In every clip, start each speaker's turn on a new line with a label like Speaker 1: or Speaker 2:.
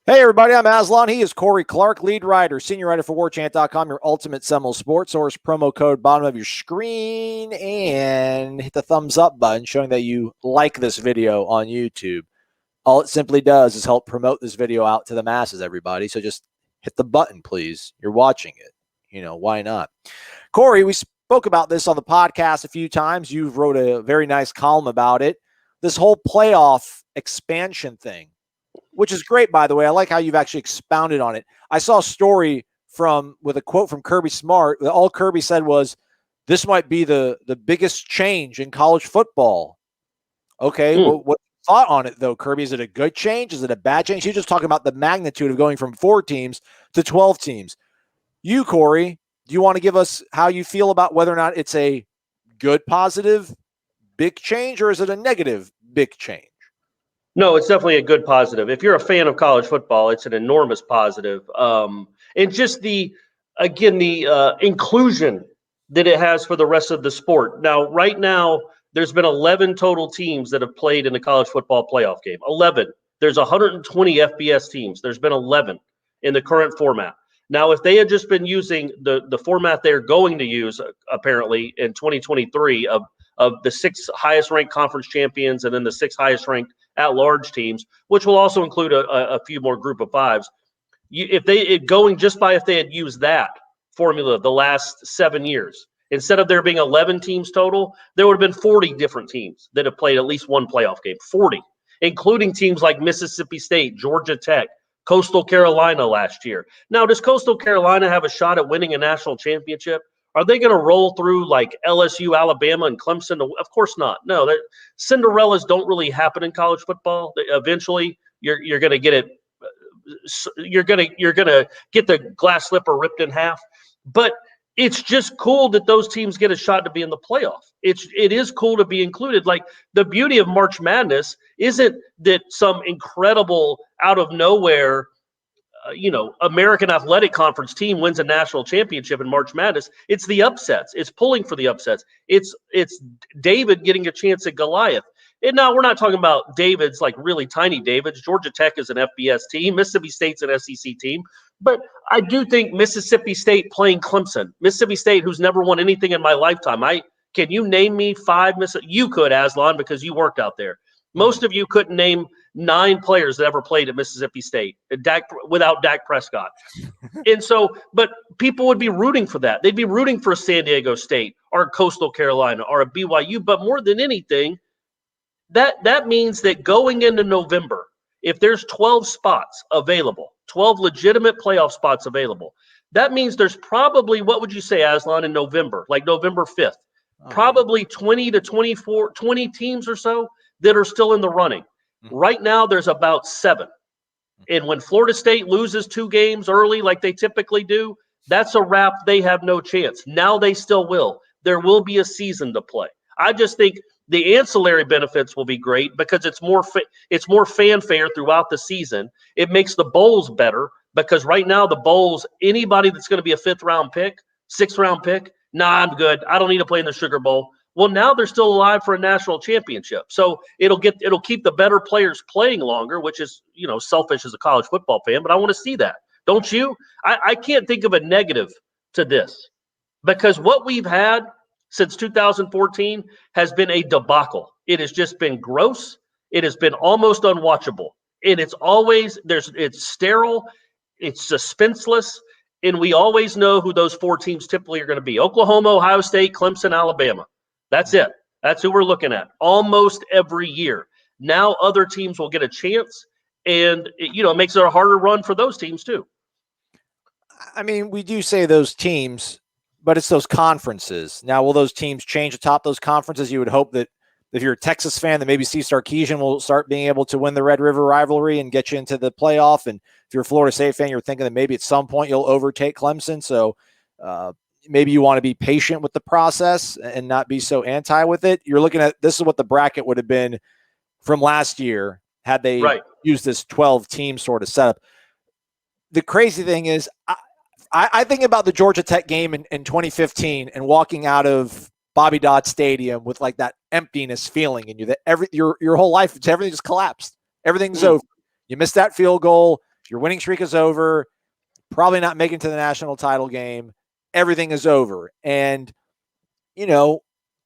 Speaker 1: Hey, everybody, I'm Aslan. He is Corey Clark, lead writer, senior writer for Warchant.com, your ultimate Seminoles sports source. Promo code bottom of your screen, and hit the thumbs up button showing that you like this video on YouTube. All it simply does is help promote this video out to the masses, everybody. So just hit the button, please. You're watching it. Why not? Corey, we spoke about this on the podcast a few times. You wrote a very nice column about it. This whole playoff expansion thing, which is great, by the way. I like how you've actually expounded on it. I saw a story with a quote from Kirby Smart. All Kirby said was, this might be the biggest change in college football. Okay, well, what thought on it, though, Kirby? Is it a good change? Is it a bad change? You're just talking about the magnitude of going from 4 teams to 12 teams. You, Corey, do you want to give us how you feel about whether or not it's a good, positive, big change, or is it a negative, big change?
Speaker 2: No, it's definitely a good positive. If you're a fan of college football, it's an enormous positive. And just the inclusion that it has for the rest of the sport. Now, right now, there's been 11 total teams that have played in the college football playoff game. 11. There's 120 FBS teams. There's been 11 in the current format. Now, if they had just been using the format they're going to use, apparently, in 2023 of the 6 highest ranked conference champions and then the 6 highest ranked at-large teams, which will also include a few more group of 5s. If they had used that formula the last 7 years, instead of there being 11 teams total, there would have been 40 different teams that have played at least one playoff game. 40, including teams like Mississippi State, Georgia Tech, Coastal Carolina last year. Now, does Coastal Carolina have a shot at winning a national championship? Are they going to roll through like LSU, Alabama, and Clemson? Of course not. No, Cinderellas don't really happen in college football. Eventually, you're going to get it. You're going to get the glass slipper ripped in half. But it's just cool that those teams get a shot to be in the playoff. It is cool to be included. Like, the beauty of March Madness isn't that some incredible out of nowhere American Athletic Conference team wins a national championship in March Madness. It's the upsets. It's pulling for the upsets. It's David getting a chance at Goliath. And now we're not talking about David's, like really tiny Davids. Georgia Tech is an FBS team. Mississippi State's an SEC team. But I do think Mississippi State playing Clemson, Mississippi State, who's never won anything in my lifetime. Can you name me 5 You could, Aslan, because you worked out there. Most of you couldn't name 9 players that ever played at Mississippi State without Dak Prescott. And so, but people would be rooting for that. They'd be rooting for San Diego State or Coastal Carolina or a BYU. But more than anything, that means that going into November, if there's 12 spots available, 12 legitimate playoff spots available, that means there's probably, what would you say, Aslan, in November, like November 5th, probably 20 to 24, 20 teams or so that are still in the running. Right now, there's about 7. And when Florida State loses 2 games early, like they typically do, that's a wrap. They have no chance. Now they still will. There will be a season to play. I just think the ancillary benefits will be great because it's more fanfare throughout the season. It makes the bowls better because right now the bowls, anybody that's going to be a 5th-round pick, 6th-round pick, I'm good. I don't need to play in the Sugar Bowl. Well, now they're still alive for a national championship. So it'll keep the better players playing longer, which is, selfish as a college football fan, but I want to see that. Don't you? I can't think of a negative to this because what we've had since 2014 has been a debacle. It has just been gross. It has been almost unwatchable. And it's sterile, it's suspenseless, and we always know who those 4 teams typically are going to be. Oklahoma, Ohio State, Clemson, Alabama. That's it. That's who we're looking at almost every year. Now other teams will get a chance, and it makes it a harder run for those teams too.
Speaker 1: I mean, we do say those teams, but it's those conferences. Now, will those teams change atop those conferences? You would hope that if you're a Texas fan, that maybe Steve Sarkisian will start being able to win the Red River rivalry and get you into the playoff. And if you're a Florida State fan, you're thinking that maybe at some point you'll overtake Clemson. So maybe you want to be patient with the process and not be so anti with it. You're looking at, this is what the bracket would have been from last year had they used this 12-team sort of setup. The crazy thing is, I think about the Georgia Tech game in 2015 and walking out of Bobby Dodd Stadium with like that emptiness feeling in you that your whole life, everything just collapsed. Everything's over. You missed that field goal. If your winning streak is over, probably not making it to the national title game, everything is over. And,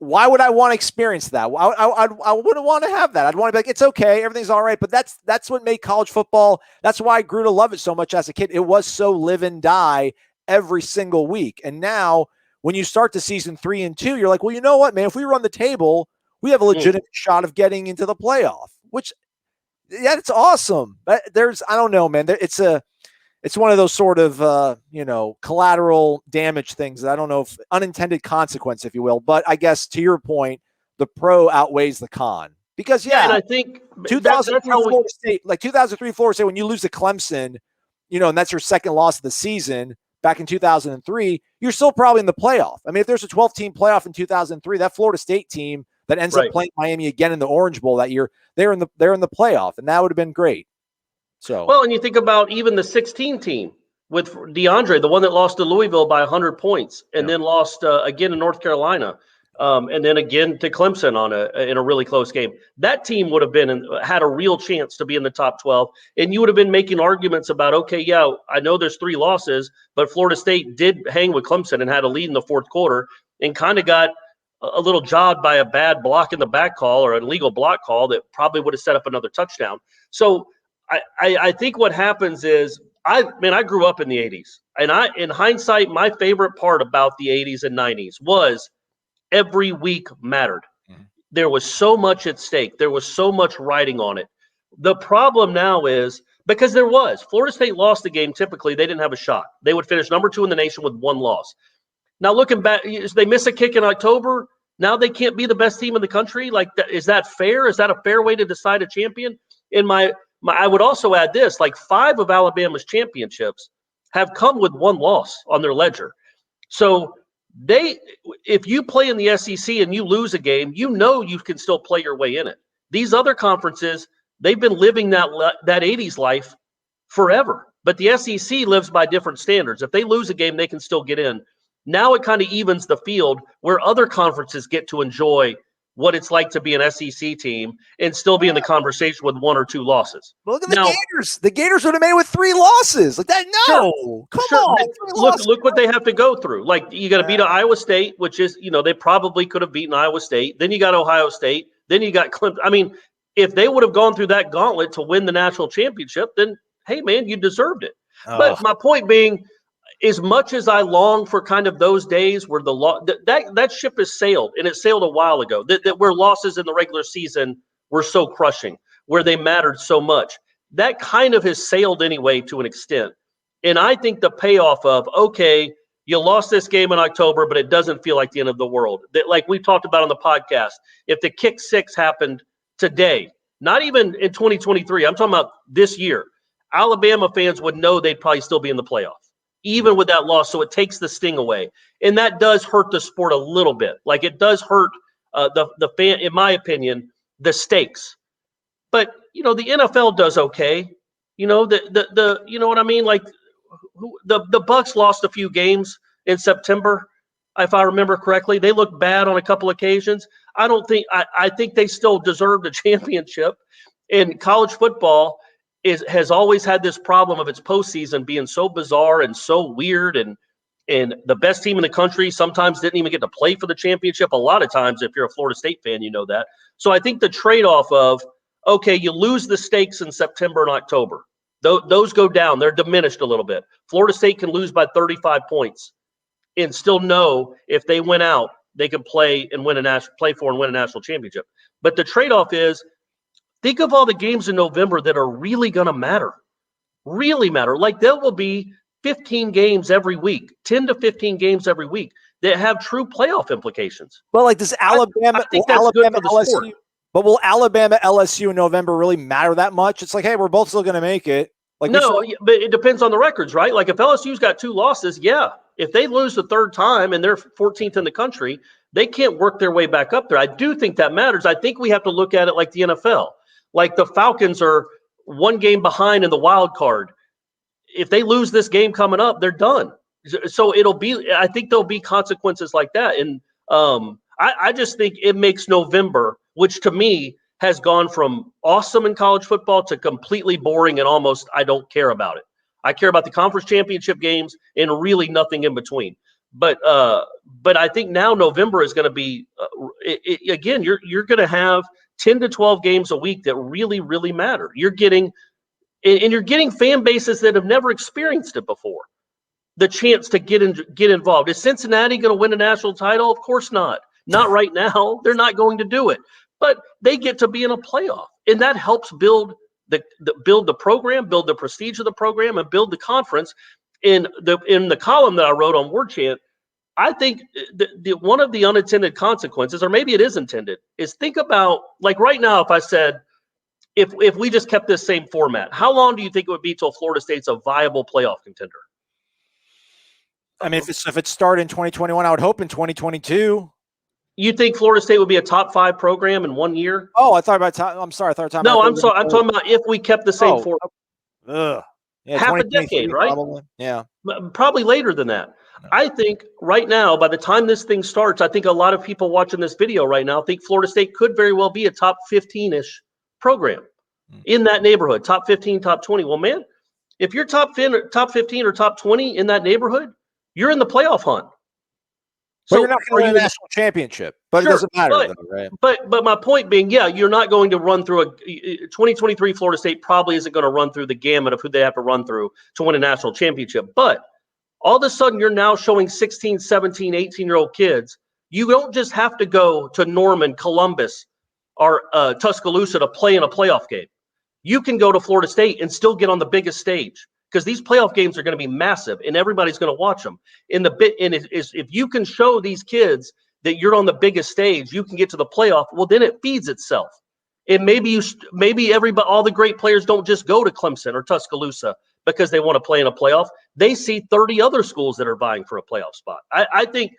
Speaker 1: why would I want to experience that? I wouldn't want to have that. I'd want to be like, it's okay, everything's all right. But that's what made college football. That's why I grew to love it so much as a kid. It was so live and die every single week. And now when you start to season 3 and 2, you're like, well, you know what, man? If we run the table, we have a legitimate shot of getting into the playoff. Which, yeah, it's awesome. But I don't know, man. It's one of those sort of, collateral damage things that I don't know if unintended consequence, if you will. But I guess to your point, the pro outweighs the con because,
Speaker 2: and I think
Speaker 1: 2003 Florida State, like 2003 Florida State, when you lose to Clemson, and that's your second loss of the season back in 2003, you're still probably in the playoff. I mean, if there's a 12-team playoff in 2003, that Florida State team that ends up playing Miami again in the Orange Bowl that year, they're in the playoff, and that would have been great. So,
Speaker 2: well, and you think about even the 16 team with DeAndre, the one that lost to Louisville by 100 points, and then lost again in North Carolina, and then again to Clemson in a really close game. That team would have had a real chance to be in the top 12, and you would have been making arguments about, okay, yeah, I know there's 3 losses, but Florida State did hang with Clemson and had a lead in the fourth quarter, and kind of got a little jobbed by a bad block in the back call or an illegal block call that probably would have set up another touchdown. So I think what happens is, I grew up in the 80s, and in hindsight, my favorite part about the 80s and 90s was every week mattered. Mm-hmm. There was so much at stake. There was so much riding on it. The problem now is, because Florida State lost the game, typically they didn't have a shot. They would finish number 2 in the nation with 1 loss. Now looking back, they miss a kick in October. Now they can't be the best team in the country. Like, is that fair? Is that a fair way to decide a champion? I would also add this, like 5 of Alabama's championships have come with 1 loss on their ledger. So if you play in the SEC and you lose a game, you can still play your way in it. These other conferences, they've been living that 80s life forever. But the SEC lives by different standards. If they lose a game, they can still get in. Now it kind of evens the field where other conferences get to enjoy what it's like to be an SEC team and still be in the conversation with 1 or 2 losses.
Speaker 1: Look at the Gators. The Gators would have made with 3 losses. Like that. No, come on.
Speaker 2: Look what they have to go through. Like, you got to beat Iowa State, which is, they probably could have beaten Iowa State. Then you got Ohio State. Then you got Clemson. I mean, if they would have gone through that gauntlet to win the national championship, then, hey, man, you deserved it. But my point being, as much as I long for kind of those days where that ship has sailed, and it sailed a while ago, that where losses in the regular season were so crushing, where they mattered so much, that kind of has sailed anyway to an extent. And I think the payoff of, okay, you lost this game in October, but it doesn't feel like the end of the world. That, like we've talked about on the podcast, if the kick 6 happened today, not even in 2023, I'm talking about this year, Alabama fans would know they'd probably still be in the playoff, even with that loss. So it takes the sting away. And that does hurt the sport a little bit. Like, it does hurt the fan, in my opinion, the stakes. But, the NFL does okay. You know what I mean? Like, the Bucks lost a few games in September, if I remember correctly. They looked bad on a couple occasions. I think they still deserved a championship. And college football has always had this problem of its postseason being so bizarre and so weird, and the best team in the country sometimes didn't even get to play for the championship. A lot of times, if you're a Florida State fan, you know that. So I think the trade-off of, okay, you lose the stakes in September and October. Those go down. They're diminished a little bit. Florida State can lose by 35 points and still know if they win out, they can play for and win a national championship. But the trade-off is, think of all the games in November that are really going to matter. Really matter. Like, there will be 15 games every week, 10 to 15 games every week that have true playoff implications.
Speaker 1: Well, like, does Alabama,
Speaker 2: I think that's
Speaker 1: Alabama
Speaker 2: good for the sport.
Speaker 1: LSU, but will Alabama LSU in November really matter that much? It's like, hey, we're both still going to make it. Like,
Speaker 2: no, but it depends on the records, right? Like, if LSU's got 2 losses, yeah. If they lose the 3rd time and they're 14th in the country, they can't work their way back up there. I do think that matters. I think we have to look at it like the NFL. Like, the Falcons are 1 game behind in the wild card. If they lose this game coming up, they're done. So I think there'll be consequences like that. And I just think it makes November, which to me has gone from awesome in college football to completely boring and almost I don't care about it. I care about the conference championship games and really nothing in between. But I think now November is going to be again. You're going to have 10 to 12 games a week that really, really matter. You're getting fan bases that have never experienced it before. The chance to get involved. Is Cincinnati going to win a national title? Of course not. Not right now. They're not going to do it. But they get to be in a playoff, and that helps build the program, build the prestige of the program, and build the conference. In the column that I wrote on Warchant, I think one of the unintended consequences, or maybe it is intended, is think about, like right now, if I said, if we just kept this same format, how long do you think it would be till Florida State's a viable playoff contender?
Speaker 1: I mean, if it started in 2021, I would hope in 2022.
Speaker 2: You think Florida State would be a top 5 program in 1 year?
Speaker 1: Oh, I thought about time. I'm sorry. I thought time.
Speaker 2: No, I'm sorry. I'm talking about if we kept the same format.
Speaker 1: Yeah,
Speaker 2: half a decade, right?
Speaker 1: Probably. Yeah.
Speaker 2: Probably later than that. No. I think right now, by the time this thing starts, I think a lot of people watching this video right now think Florida State could very well be a top 15-ish program in that neighborhood, top 15, top 20. Well, man, if you're top 15 or top 20 in that neighborhood, you're in the playoff hunt.
Speaker 1: So you're not going to win a national championship, but sure, it doesn't matter, though, right?
Speaker 2: But my point being, yeah, you're not going to run through 2023 Florida State probably isn't going to run through the gamut of who they have to run through to win a national championship. But all of a sudden, you're now showing 16, 17, 18-year-old kids. You don't just have to go to Norman, Columbus, or Tuscaloosa to play in a playoff game. You can go to Florida State and still get on the biggest stage, because these playoff games are going to be massive and everybody's going to watch them. If you can show these kids that you're on the biggest stage, you can get to the playoff. Well, then it feeds itself. And maybe all the great players don't just go to Clemson or Tuscaloosa because they want to play in a playoff. They see 30 other schools that are vying for a playoff spot. I think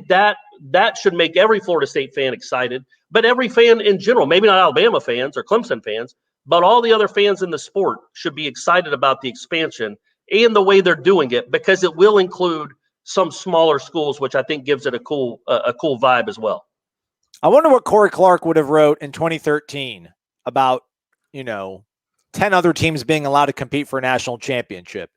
Speaker 2: that should make every Florida State fan excited, but every fan in general, maybe not Alabama fans or Clemson fans, but all the other fans in the sport should be excited about the expansion and the way they're doing it, because it will include some smaller schools, which I think gives it a cool vibe as well.
Speaker 1: I wonder what Corey Clark would have wrote in 2013 about, 10 other teams being allowed to compete for a national championship,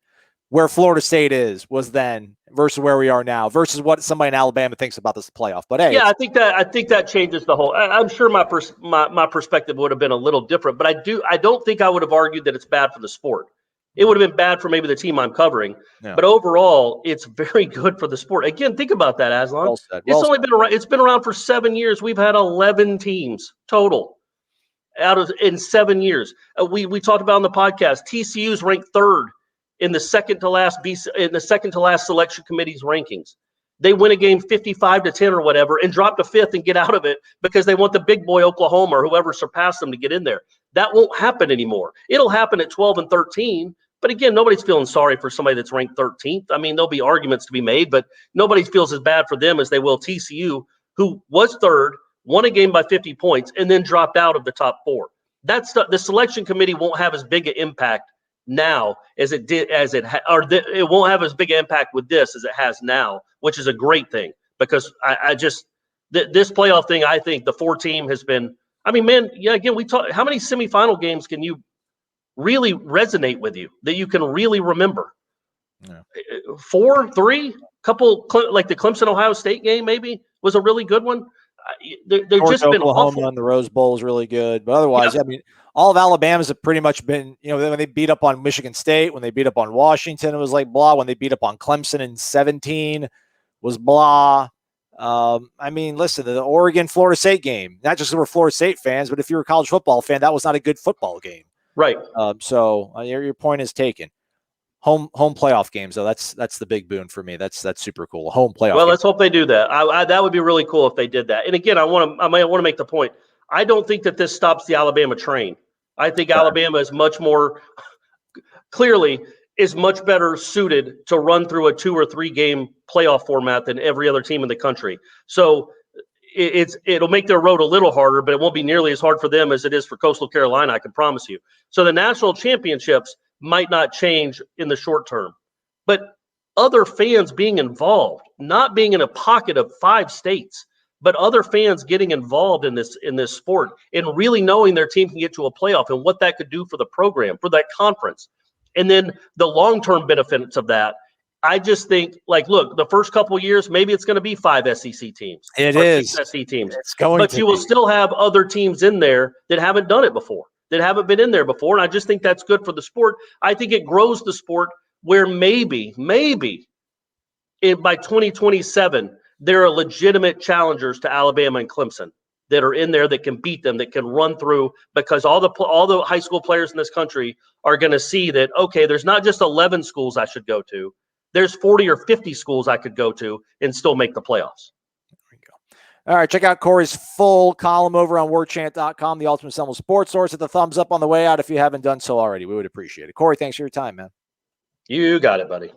Speaker 1: where Florida State was then versus where we are now versus what somebody in Alabama thinks about this playoff. But hey,
Speaker 2: yeah, I think that changes the whole. I'm sure my perspective would have been a little different, but I don't think I would have argued that it's bad for the sport. It would have been bad for maybe the team I'm covering, but overall, it's very good for the sport. Again, think about that, Aslan.
Speaker 1: Well said.
Speaker 2: It's been around for 7 years. We've had 11 teams total in 7 years. We talked about on the podcast. TCU's ranked 3rd in the second to last selection committee's rankings. They win a game 55-10 or whatever and drop to 5th and get out of it because they want the big boy Oklahoma or whoever surpassed them to get in there. That won't happen anymore. It'll happen at 12 and 13. But again, nobody's feeling sorry for somebody that's ranked 13th. I mean, there'll be arguments to be made, but nobody feels as bad for them as they will TCU, who was 3rd, won a game by 50 points, and then dropped out of the top 4. The selection committee won't have as big an impact now as it did, it won't have as big an impact with this as it has now, which is a great thing, because this playoff thing, I think the 4-team has been, I mean, man, yeah, again, how many semifinal games can you really resonate with you that you can really remember? Yeah. 4, 3, couple, like the Clemson Ohio State game maybe was a really good one. They've just been
Speaker 1: Oklahoma and the Rose Bowl is really good, but otherwise, I mean, all of Alabama's have pretty much been, when they beat up on Michigan State, when they beat up on Washington, it was like blah. When they beat up on Clemson in 2017, was blah. I mean, listen, the Oregon-Florida State game, not just we're Florida State fans, but if you're a college football fan, that was not a good football game.
Speaker 2: Right.
Speaker 1: So your point is taken. Home playoff games, though, that's the big boon for me. That's super cool. Home playoff.
Speaker 2: Well, let's hope they do that. That would be really cool if they did that. And again, I want to make the point. I don't think that this stops the Alabama train. I think Alabama is much more clearly is much better suited to run through a 2 or 3 game playoff format than every other team in the country. So it'll make their road a little harder, but it won't be nearly as hard for them as it is for Coastal Carolina, I can promise you. So the national championships might not change in the short term, but other fans being involved, not being in a pocket of 5 states, but other fans getting involved in this sport and really knowing their team can get to a playoff and what that could do for the program, for that conference. And then the long-term benefits of that. I just think, like, look, the first couple of years, maybe it's going to be 5 SEC teams.
Speaker 1: It
Speaker 2: or
Speaker 1: is
Speaker 2: 6 SEC teams.
Speaker 1: It's going
Speaker 2: but
Speaker 1: to
Speaker 2: you will
Speaker 1: be.
Speaker 2: still have other teams in there that haven't done it before, that haven't been in there before. And I just think that's good for the sport. I think it grows the sport where maybe by 2027, there are legitimate challengers to Alabama and Clemson that are in there that can beat them, that can run through, because all the high school players in this country are going to see that, okay, there's not just 11 schools I should go to. There's 40 or 50 schools I could go to and still make the playoffs.
Speaker 1: There we go. All right, check out Corey's full column over on Warchant.com, the Ultimate Seminoles Sports Source. Hit the thumbs up on the way out if you haven't done so already. We would appreciate it. Corey, thanks for your time, man.
Speaker 2: You got it, buddy.